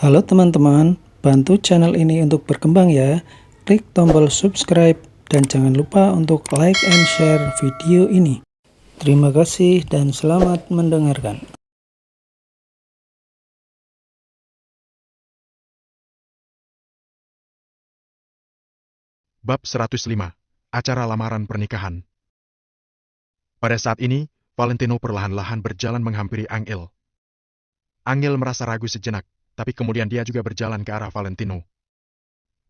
Halo teman-teman, bantu channel ini untuk berkembang ya. Klik tombol subscribe dan jangan lupa untuk like and share video ini. Terima kasih dan selamat mendengarkan. Bab 105. Acara lamaran pernikahan. Pada saat ini, Valentino perlahan-lahan berjalan menghampiri Angel. Angel merasa ragu sejenak, tapi kemudian dia juga berjalan ke arah Valentino.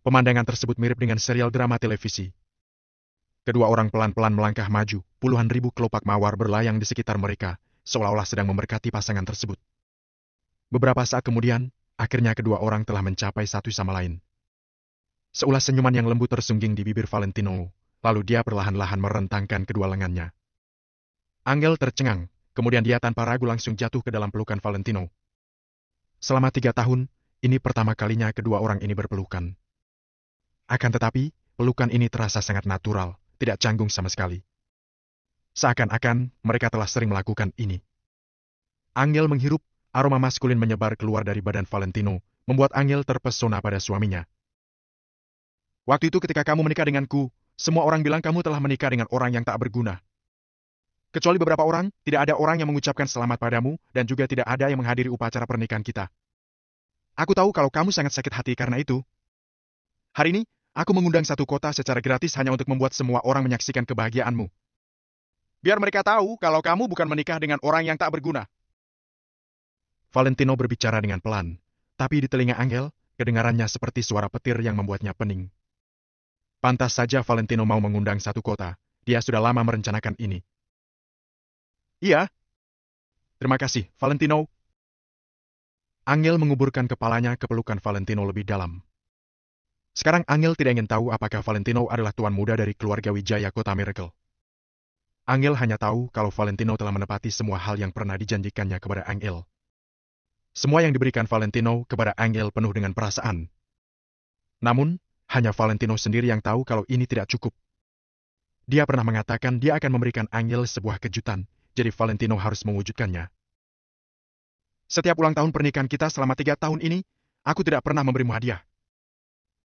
Pemandangan tersebut mirip dengan serial drama televisi. Kedua orang pelan-pelan melangkah maju, puluhan ribu kelopak mawar berlayang di sekitar mereka, seolah-olah sedang memberkati pasangan tersebut. Beberapa saat kemudian, akhirnya kedua orang telah mencapai satu sama lain. Seulas senyuman yang lembut tersungging di bibir Valentino, lalu dia perlahan-lahan merentangkan kedua lengannya. Angel tercengang, kemudian dia tanpa ragu langsung jatuh ke dalam pelukan Valentino. Selama 3 tahun, ini pertama kalinya kedua orang ini berpelukan. Akan tetapi, pelukan ini terasa sangat natural, tidak canggung sama sekali. Seakan-akan mereka telah sering melakukan ini. Angel menghirup, aroma maskulin menyebar keluar dari badan Valentino, membuat Angel terpesona pada suaminya. Waktu itu ketika kamu menikah denganku, semua orang bilang kamu telah menikah dengan orang yang tak berguna. Kecuali beberapa orang, tidak ada orang yang mengucapkan selamat padamu, dan juga tidak ada yang menghadiri upacara pernikahan kita. Aku tahu kalau kamu sangat sakit hati karena itu. Hari ini, aku mengundang satu kota secara gratis hanya untuk membuat semua orang menyaksikan kebahagiaanmu. Biar mereka tahu kalau kamu bukan menikah dengan orang yang tak berguna. Valentino berbicara dengan pelan, tapi di telinga Angel, kedengarannya seperti suara petir yang membuatnya pening. Pantas saja Valentino mau mengundang satu kota, dia sudah lama merencanakan ini. Iya. Terima kasih, Valentino. Angel menguburkan kepalanya ke pelukan Valentino lebih dalam. Sekarang Angel tidak ingin tahu apakah Valentino adalah tuan muda dari keluarga Wijaya Kota Miracle. Angel hanya tahu kalau Valentino telah menepati semua hal yang pernah dijanjikannya kepada Angel. Semua yang diberikan Valentino kepada Angel penuh dengan perasaan. Namun, hanya Valentino sendiri yang tahu kalau ini tidak cukup. Dia pernah mengatakan dia akan memberikan Angel sebuah kejutan, jadi Valentino harus mewujudkannya. Setiap ulang tahun pernikahan kita selama 3 tahun ini, aku tidak pernah memberimu hadiah.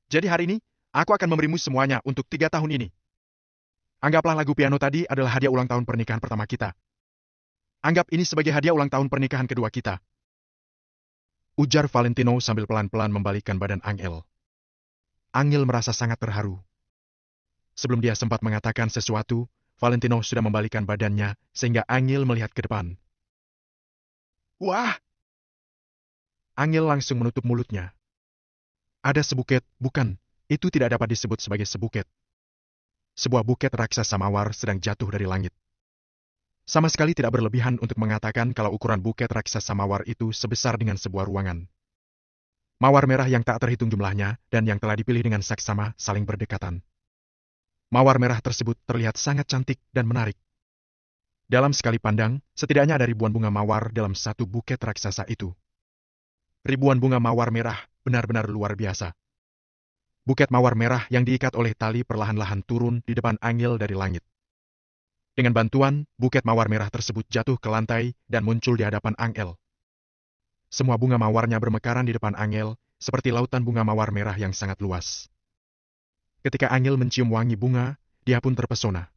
Jadi hari ini, aku akan memberimu semuanya untuk 3 tahun ini. Anggaplah lagu piano tadi adalah hadiah ulang tahun pernikahan pertama kita. Anggap ini sebagai hadiah ulang tahun pernikahan kedua kita. Ujar Valentino sambil pelan-pelan membalikkan badan Angel. Angel merasa sangat terharu. Sebelum dia sempat mengatakan sesuatu, Valentino sudah membalikkan badannya sehingga Angel melihat ke depan. Wah! Angel langsung menutup mulutnya. Ada sebuket, bukan, itu tidak dapat disebut sebagai sebuket. Sebuah buket raksasa mawar sedang jatuh dari langit. Sama sekali tidak berlebihan untuk mengatakan kalau ukuran buket raksasa mawar itu sebesar dengan sebuah ruangan. Mawar merah yang tak terhitung jumlahnya dan yang telah dipilih dengan saksama saling berdekatan. Mawar merah tersebut terlihat sangat cantik dan menarik. Dalam sekali pandang, setidaknya ada ribuan bunga mawar dalam satu buket raksasa itu. Ribuan bunga mawar merah benar-benar luar biasa. Buket mawar merah yang diikat oleh tali perlahan-lahan turun di depan Angel dari langit. Dengan bantuan, buket mawar merah tersebut jatuh ke lantai dan muncul di hadapan Angel. Semua bunga mawarnya bermekaran di depan Angel, seperti lautan bunga mawar merah yang sangat luas. Ketika Angel mencium wangi bunga, dia pun terpesona.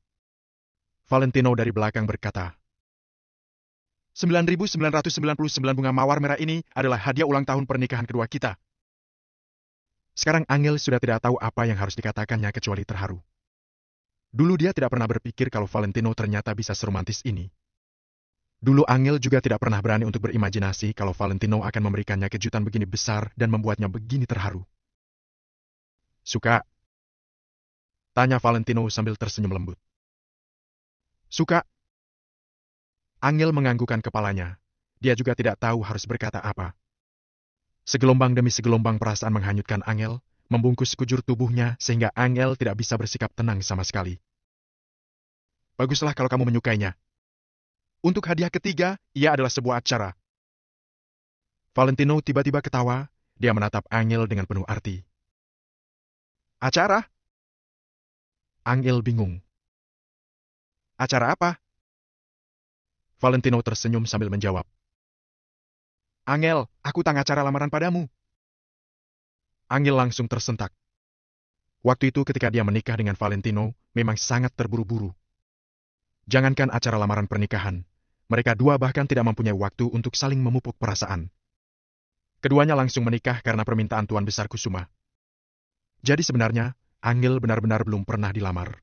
Valentino dari belakang berkata, 9.999 bunga mawar merah ini adalah hadiah ulang tahun pernikahan kedua kita. Sekarang Angel sudah tidak tahu apa yang harus dikatakannya kecuali terharu. Dulu dia tidak pernah berpikir kalau Valentino ternyata bisa seromantis ini. Dulu Angel juga tidak pernah berani untuk berimajinasi kalau Valentino akan memberikannya kejutan begini besar dan membuatnya begini terharu. Suka? Tanya Valentino sambil tersenyum lembut. Suka? Angel menganggukkan kepalanya. Dia juga tidak tahu harus berkata apa. Segelombang demi segelombang perasaan menghanyutkan Angel, membungkus sekujur tubuhnya sehingga Angel tidak bisa bersikap tenang sama sekali. Baguslah kalau kamu menyukainya. Untuk hadiah ketiga, ia adalah sebuah acara. Valentino tiba-tiba ketawa, dia menatap Angel dengan penuh arti. Acara? Angel bingung. Acara apa? Valentino tersenyum sambil menjawab. Angel, aku tang acara lamaran padamu. Angel langsung tersentak. Waktu itu ketika dia menikah dengan Valentino, memang sangat terburu-buru. Jangankan acara lamaran pernikahan, mereka dua bahkan tidak mempunyai waktu untuk saling memupuk perasaan. Keduanya langsung menikah karena permintaan Tuan Besar Kusuma. Jadi sebenarnya, Angel benar-benar belum pernah dilamar.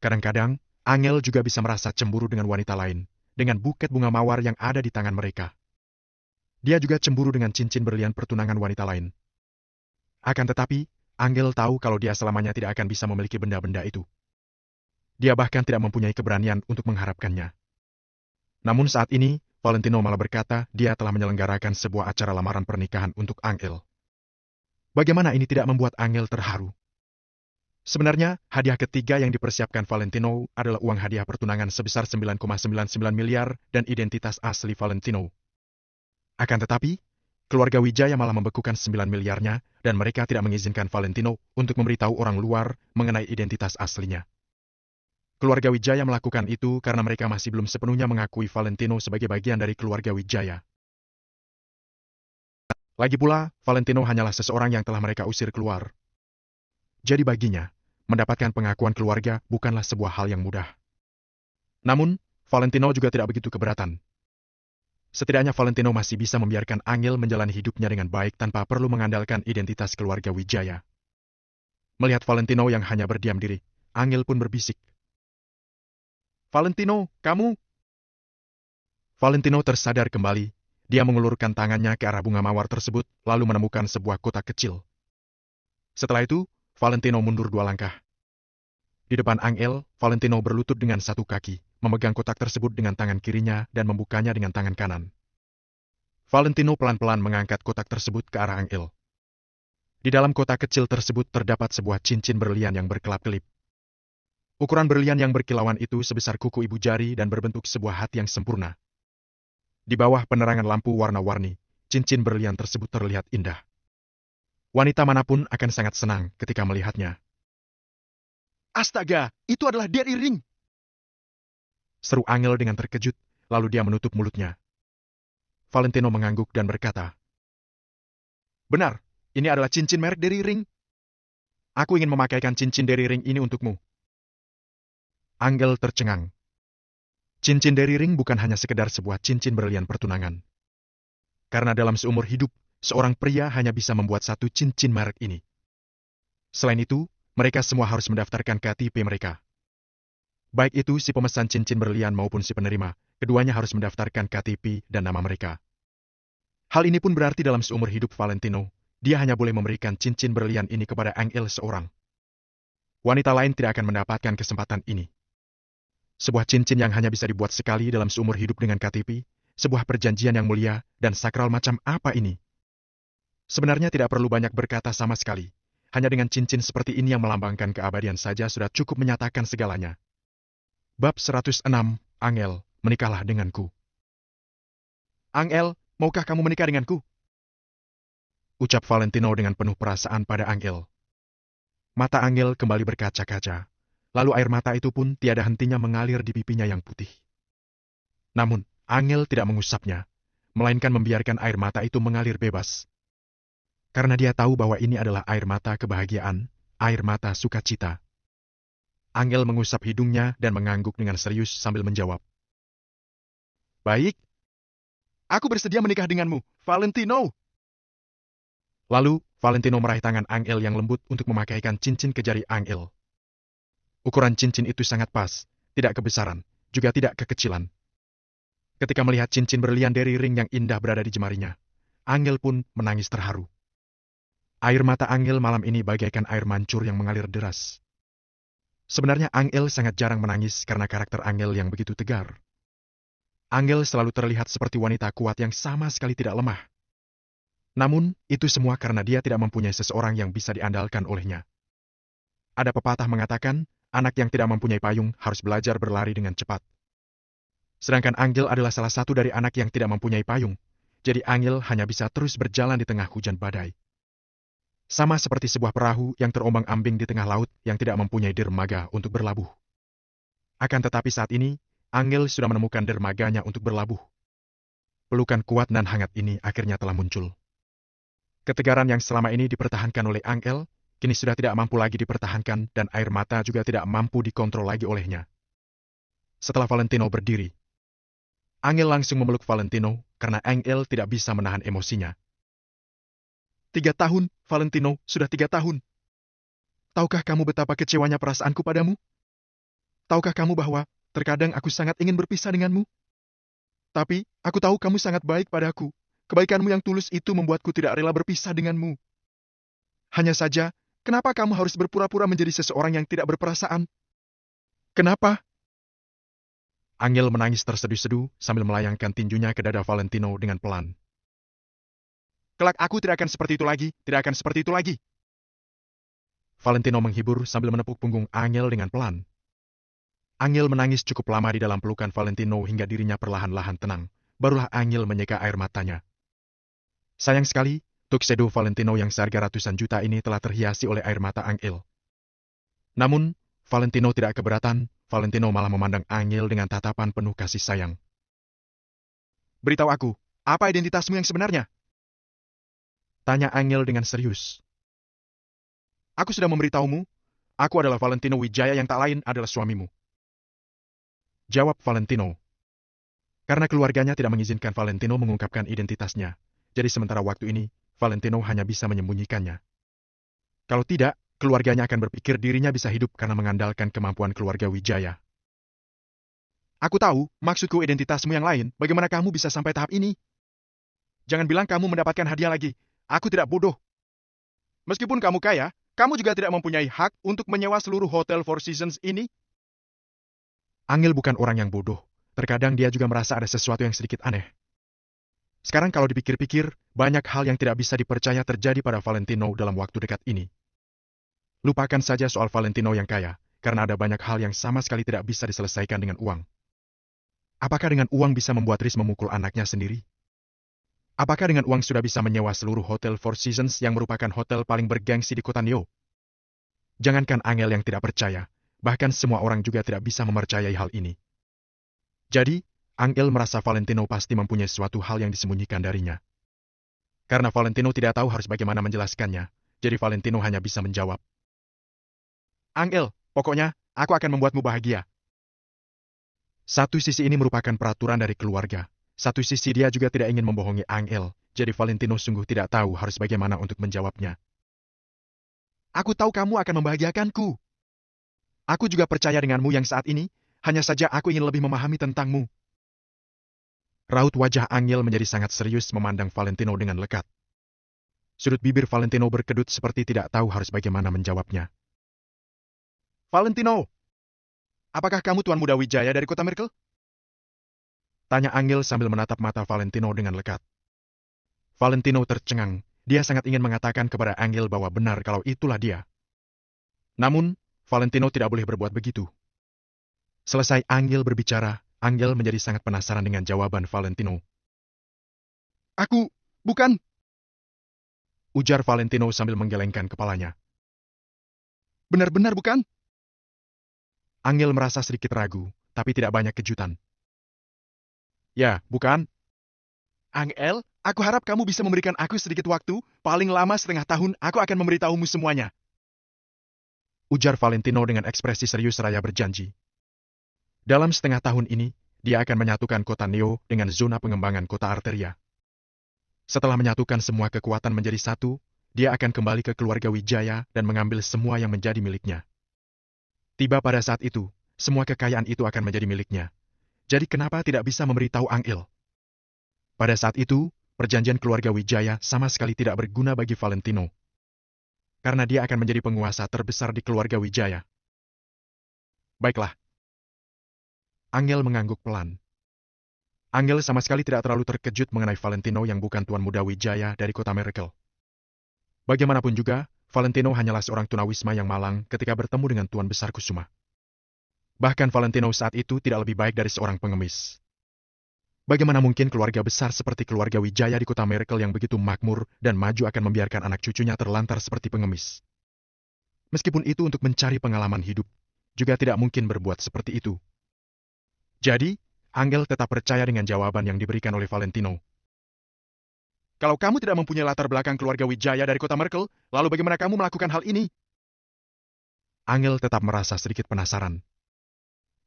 Kadang-kadang, Angel juga bisa merasa cemburu dengan wanita lain, dengan buket bunga mawar yang ada di tangan mereka. Dia juga cemburu dengan cincin berlian pertunangan wanita lain. Akan tetapi, Angel tahu kalau dia selamanya tidak akan bisa memiliki benda-benda itu. Dia bahkan tidak mempunyai keberanian untuk mengharapkannya. Namun saat ini, Valentino malah berkata dia telah menyelenggarakan sebuah acara lamaran pernikahan untuk Angel. Bagaimana ini tidak membuat Angel terharu? Sebenarnya, hadiah ketiga yang dipersiapkan Valentino adalah uang hadiah pertunangan sebesar 9,99 miliar dan identitas asli Valentino. Akan tetapi, keluarga Wijaya malah membekukan 9 miliarnya dan mereka tidak mengizinkan Valentino untuk memberitahu orang luar mengenai identitas aslinya. Keluarga Wijaya melakukan itu karena mereka masih belum sepenuhnya mengakui Valentino sebagai bagian dari keluarga Wijaya. Lagi pula, Valentino hanyalah seseorang yang telah mereka usir keluar. Jadi baginya, mendapatkan pengakuan keluarga bukanlah sebuah hal yang mudah. Namun, Valentino juga tidak begitu keberatan. Setidaknya Valentino masih bisa membiarkan Angel menjalani hidupnya dengan baik tanpa perlu mengandalkan identitas keluarga Wijaya. Melihat Valentino yang hanya berdiam diri, Angel pun berbisik. Valentino, kamu? Valentino tersadar kembali. Dia mengulurkan tangannya ke arah bunga mawar tersebut, lalu menemukan sebuah kotak kecil. Setelah itu, Valentino mundur 2 langkah. Di depan Angel, Valentino berlutut dengan satu kaki, memegang kotak tersebut dengan tangan kirinya dan membukanya dengan tangan kanan. Valentino pelan-pelan mengangkat kotak tersebut ke arah Angel. Di dalam kotak kecil tersebut terdapat sebuah cincin berlian yang berkelap-kelip. Ukuran berlian yang berkilauan itu sebesar kuku ibu jari dan berbentuk sebuah hati yang sempurna. Di bawah penerangan lampu warna-warni, cincin berlian tersebut terlihat indah. Wanita manapun akan sangat senang ketika melihatnya. Astaga, itu adalah Derry Ring! Seru Angel dengan terkejut, lalu dia menutup mulutnya. Valentino mengangguk dan berkata, "Benar, ini adalah cincin merek Derry Ring. Aku ingin memakaikan cincin Derry Ring ini untukmu." Angel tercengang. Cincin Derry Ring bukan hanya sekedar sebuah cincin berlian pertunangan. Karena dalam seumur hidup, seorang pria hanya bisa membuat satu cincin merek ini. Selain itu, mereka semua harus mendaftarkan KTP mereka. Baik itu si pemesan cincin berlian maupun si penerima, keduanya harus mendaftarkan KTP dan nama mereka. Hal ini pun berarti dalam seumur hidup Valentino, dia hanya boleh memberikan cincin berlian ini kepada Angel seorang. Wanita lain tidak akan mendapatkan kesempatan ini. Sebuah cincin yang hanya bisa dibuat sekali dalam seumur hidup dengan KTP, sebuah perjanjian yang mulia dan sakral macam apa ini? Sebenarnya tidak perlu banyak berkata sama sekali. Hanya dengan cincin seperti ini yang melambangkan keabadian saja sudah cukup menyatakan segalanya. Bab 106, Angel, menikahlah denganku. Angel, maukah kamu menikah denganku? Ucap Valentino dengan penuh perasaan pada Angel. Mata Angel kembali berkaca-kaca. Lalu air mata itu pun tiada hentinya mengalir di pipinya yang putih. Namun, Angel tidak mengusapnya, melainkan membiarkan air mata itu mengalir bebas. Karena dia tahu bahwa ini adalah air mata kebahagiaan, air mata sukacita. Angel mengusap hidungnya dan mengangguk dengan serius sambil menjawab. Baik. Aku bersedia menikah denganmu, Valentino. Lalu, Valentino meraih tangan Angel yang lembut untuk memakaikan cincin ke jari Angel. Ukuran cincin itu sangat pas, tidak kebesaran, juga tidak kekecilan. Ketika melihat cincin berlian Derry Ring yang indah berada di jemarinya, Angel pun menangis terharu. Air mata Angel malam ini bagaikan air mancur yang mengalir deras. Sebenarnya Angel sangat jarang menangis karena karakter Angel yang begitu tegar. Angel selalu terlihat seperti wanita kuat yang sama sekali tidak lemah. Namun, itu semua karena dia tidak mempunyai seseorang yang bisa diandalkan olehnya. Ada pepatah mengatakan, anak yang tidak mempunyai payung harus belajar berlari dengan cepat. Sedangkan Angel adalah salah satu dari anak yang tidak mempunyai payung, jadi Angel hanya bisa terus berjalan di tengah hujan badai. Sama seperti sebuah perahu yang terombang-ambing di tengah laut yang tidak mempunyai dermaga untuk berlabuh. Akan tetapi saat ini, Angel sudah menemukan dermaganya untuk berlabuh. Pelukan kuat dan hangat ini akhirnya telah muncul. Ketegaran yang selama ini dipertahankan oleh Angel, kini sudah tidak mampu lagi dipertahankan dan air mata juga tidak mampu dikontrol lagi olehnya. Setelah Valentino berdiri, Angel langsung memeluk Valentino karena Angel tidak bisa menahan emosinya. 3 tahun, Valentino, sudah 3 tahun. Tahukah kamu betapa kecewanya perasaanku padamu? Tahukah kamu bahwa terkadang aku sangat ingin berpisah denganmu? Tapi, aku tahu kamu sangat baik padaku. Kebaikanmu yang tulus itu membuatku tidak rela berpisah denganmu. Hanya saja, kenapa kamu harus berpura-pura menjadi seseorang yang tidak berperasaan? Kenapa? Angel menangis terseduh-seduh sambil melayangkan tinjunya ke dada Valentino dengan pelan. Kelak aku tidak akan seperti itu lagi, tidak akan seperti itu lagi. Valentino menghibur sambil menepuk punggung Angel dengan pelan. Angel menangis cukup lama di dalam pelukan Valentino hingga dirinya perlahan-lahan tenang. Barulah Angel menyeka air matanya. Sayang sekali, tuxedo Valentino yang seharga ratusan juta ini telah terhiasi oleh air mata Angel. Namun, Valentino tidak keberatan. Valentino malah memandang Angel dengan tatapan penuh kasih sayang. Beritahu aku, apa identitasmu yang sebenarnya? Tanya Angel dengan serius. Aku sudah memberitahumu, aku adalah Valentino Wijaya yang tak lain adalah suamimu. Jawab Valentino. Karena keluarganya tidak mengizinkan Valentino mengungkapkan identitasnya, jadi sementara waktu ini, Valentino hanya bisa menyembunyikannya. Kalau tidak, keluarganya akan berpikir dirinya bisa hidup karena mengandalkan kemampuan keluarga Wijaya. Aku tahu, maksudku identitasmu yang lain, bagaimana kamu bisa sampai tahap ini? Jangan bilang kamu mendapatkan hadiah lagi, aku tidak bodoh. Meskipun kamu kaya, kamu juga tidak mempunyai hak untuk menyewa seluruh hotel Four Seasons ini. Angel bukan orang yang bodoh. Terkadang dia juga merasa ada sesuatu yang sedikit aneh. Sekarang kalau dipikir-pikir, banyak hal yang tidak bisa dipercaya terjadi pada Valentino dalam waktu dekat ini. Lupakan saja soal Valentino yang kaya, karena ada banyak hal yang sama sekali tidak bisa diselesaikan dengan uang. Apakah dengan uang bisa membuat Riz memukul anaknya sendiri? Apakah dengan uang sudah bisa menyewa seluruh hotel Four Seasons yang merupakan hotel paling bergengsi di kota Neo? Jangankan Angel yang tidak percaya, bahkan semua orang juga tidak bisa mempercayai hal ini. Jadi, Angel merasa Valentino pasti mempunyai suatu hal yang disembunyikan darinya. Karena Valentino tidak tahu harus bagaimana menjelaskannya, jadi Valentino hanya bisa menjawab. Angel, pokoknya, aku akan membuatmu bahagia. Satu sisi ini merupakan peraturan dari keluarga. Satu sisi dia juga tidak ingin membohongi Angel, jadi Valentino sungguh tidak tahu harus bagaimana untuk menjawabnya. Aku tahu kamu akan membahagiakanku. Aku juga percaya denganmu yang saat ini, hanya saja aku ingin lebih memahami tentangmu. Raut wajah Angel menjadi sangat serius memandang Valentino dengan lekat. Sudut bibir Valentino berkedut seperti tidak tahu harus bagaimana menjawabnya. Valentino, apakah kamu Tuan Muda Wijaya dari kota Miracle? Tanya Angel sambil menatap mata Valentino dengan lekat. Valentino tercengang, dia sangat ingin mengatakan kepada Angel bahwa benar kalau itulah dia. Namun, Valentino tidak boleh berbuat begitu. Selesai Angel berbicara, Angel menjadi sangat penasaran dengan jawaban Valentino. Aku, bukan. Ujar Valentino sambil menggelengkan kepalanya. Benar-benar bukan? Angel merasa sedikit ragu, tapi tidak banyak kejutan. Ya, bukan? Angel, aku harap kamu bisa memberikan aku sedikit waktu, paling lama setengah tahun aku akan memberitahumu semuanya. Ujar Valentino dengan ekspresi serius seraya berjanji. Dalam setengah tahun ini, dia akan menyatukan kota Neo dengan zona pengembangan kota Arteria. Setelah menyatukan semua kekuatan menjadi satu, dia akan kembali ke keluarga Wijaya dan mengambil semua yang menjadi miliknya. Tiba pada saat itu, semua kekayaan itu akan menjadi miliknya. Jadi kenapa tidak bisa memberitahu Angel? Pada saat itu, perjanjian keluarga Wijaya sama sekali tidak berguna bagi Valentino. Karena dia akan menjadi penguasa terbesar di keluarga Wijaya. Baiklah. Angel mengangguk pelan. Angel sama sekali tidak terlalu terkejut mengenai Valentino yang bukan Tuan Muda Wijaya dari kota Miracle. Bagaimanapun juga, Valentino hanyalah seorang tunawisma yang malang ketika bertemu dengan Tuan Besar Kusuma. Bahkan Valentino saat itu tidak lebih baik dari seorang pengemis. Bagaimana mungkin keluarga besar seperti keluarga Wijaya di kota Miracle yang begitu makmur dan maju akan membiarkan anak cucunya terlantar seperti pengemis? Meskipun itu untuk mencari pengalaman hidup, juga tidak mungkin berbuat seperti itu. Jadi, Angel tetap percaya dengan jawaban yang diberikan oleh Valentino. Kalau kamu tidak mempunyai latar belakang keluarga Wijaya dari kota Merkel, lalu bagaimana kamu melakukan hal ini? Angel tetap merasa sedikit penasaran.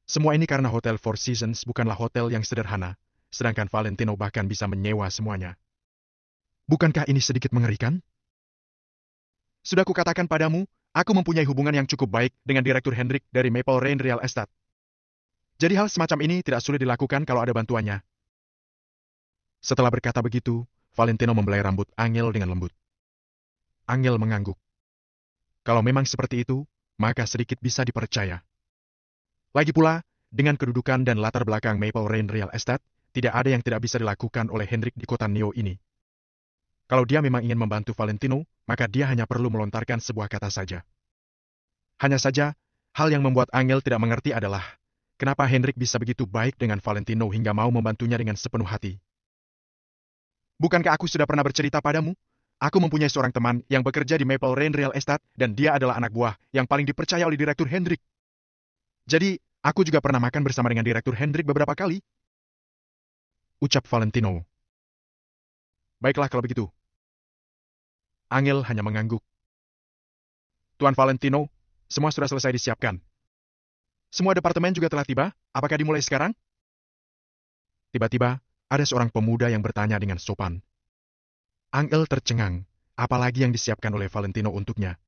Semua ini karena Hotel Four Seasons bukanlah hotel yang sederhana, sedangkan Valentino bahkan bisa menyewa semuanya. Bukankah ini sedikit mengerikan? Sudah kukatakan padamu, aku mempunyai hubungan yang cukup baik dengan Direktur Hendrik dari Maple Rain Real Estate. Jadi hal semacam ini tidak sulit dilakukan kalau ada bantuannya. Setelah berkata begitu, Valentino membelai rambut Angel dengan lembut. Angel mengangguk. Kalau memang seperti itu, maka sedikit bisa dipercaya. Lagi pula, dengan kedudukan dan latar belakang Maple Rain Real Estate, tidak ada yang tidak bisa dilakukan oleh Hendrik di kota Neo ini. Kalau dia memang ingin membantu Valentino, maka dia hanya perlu melontarkan sebuah kata saja. Hanya saja, hal yang membuat Angel tidak mengerti adalah, kenapa Hendrik bisa begitu baik dengan Valentino hingga mau membantunya dengan sepenuh hati. Bukankah aku sudah pernah bercerita padamu? Aku mempunyai seorang teman yang bekerja di Maple Rain Real Estate dan dia adalah anak buah yang paling dipercaya oleh Direktur Hendrik. Jadi, aku juga pernah makan bersama dengan Direktur Hendrik beberapa kali. Ucap Valentino. Baiklah kalau begitu. Angel hanya mengangguk. Tuan Valentino, semua sudah selesai disiapkan. Semua departemen juga telah tiba, apakah dimulai sekarang? Tiba-tiba, ada seorang pemuda yang bertanya dengan sopan. Angel tercengang, apalagi yang disiapkan oleh Valentino untuknya.